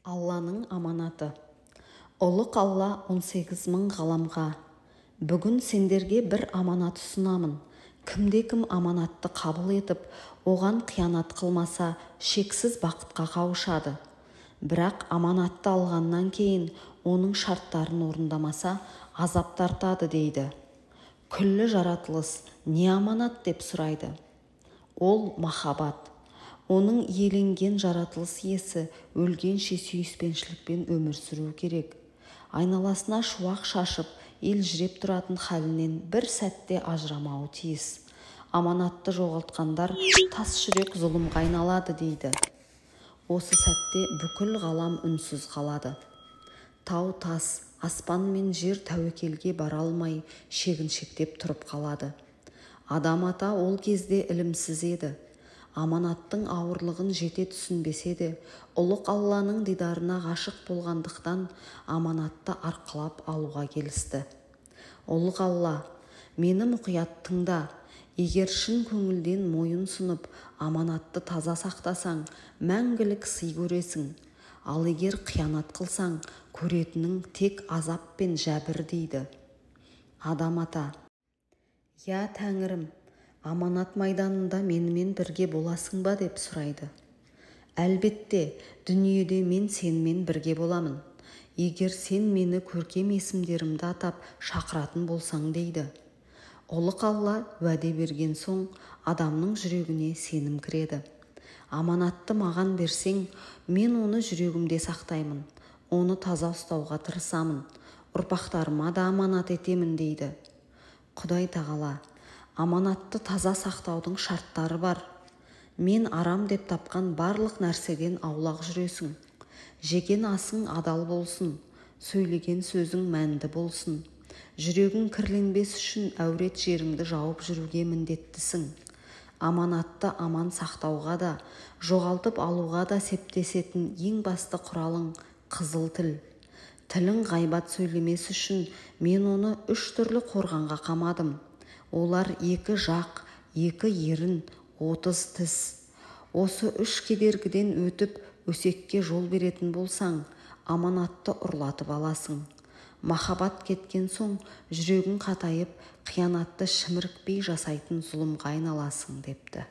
Алланың аманаты. Ұлық Алла 18 мың ғаламға. Бүгін сендерге бір аманат ұсынамын. Кімде-кім аманатты қабыл етіп, оған қиянат қылмаса, шексіз бақытқа қауышады. Бірақ аманатты алғаннан кейін оның шарттарын орындамаса, азап тартады дейді. Күллі жаратылыс не аманат деп сұрайды. Ол махаббат. Оның иеленген жаратылыс иесі өлгенше сүйіспеншілікпен өмір сүру керек. Айналасына шуақ шашып, елжіреп тұратын халінен бір сәтте ажырамауы тиіс. Аманатты жоғалтқандар тас жүрек зұлымға айналады дейді. Осы сәтте бүкіл ғалам үнсіз қалады. Тау тас, аспан мен жер тәуекелге бара алмай шегіншектеп тұрып қалады. Адам ата ол кезде ілімсіз еді. Аманаттың ауырлығын жете түсінбесе де, ұлық Алланың дидарына ғашық болғандықтан аманатты арқалап алуға келісті. Ұлық Алла, мені мұқият тыңда. Егер шын көңілден мойын сұнып, аманатты таза сақтасаң, мәңгілік сый көресің. Ал егер қиянат қылсаң, көретінің тек азап пен жәбір дейді. Адам ата: «Я Тәңірім, аманат майданында менімен бірге боласың ба?» деп сұрайды. Әлбетте, дүниеде мен сенімен бірге боламын. Егер сен мені көркем есімдерімді атап шақыратын болсаң дейді. Ұлық Алла уәде берген соң, адамның жүрегіне сенім кіреді. Аманатты маған берсең, мен оны жүрегімде сақтаймын. Оны таза ұстауға тырысамын. Ұрпақтарыма да аманат етемін дейді. Құдай тағала, аманатты таза сақтаудың шарттары бар. Мен арам деп тапқан барлық нәрседен аулақ жүресің. Жеген асың адал болсын, сөйлеген сөзің мәнді болсын. Жүрегің кірленбес үшін әурет жеріңді жауып жүруге міндеттісің. Аманатты аман сақтауға да, жоғалтып алуға да септесетін ең басты құралың қызыл тіл. Тілің ғайбат сөйлемес үшін мен оны 3 түрлі қорғанға қамадым. Олар 2 жақ, 2 ерін, 30 тіс. Осы 3 кедергіден өтіп өсекке жол беретін болсаң, аманатты ұрлатып аласың. Махаббат кеткен соң жүрегің қатайып, қиянатты шімірікпей жасайтын зұлымға айналасың депті.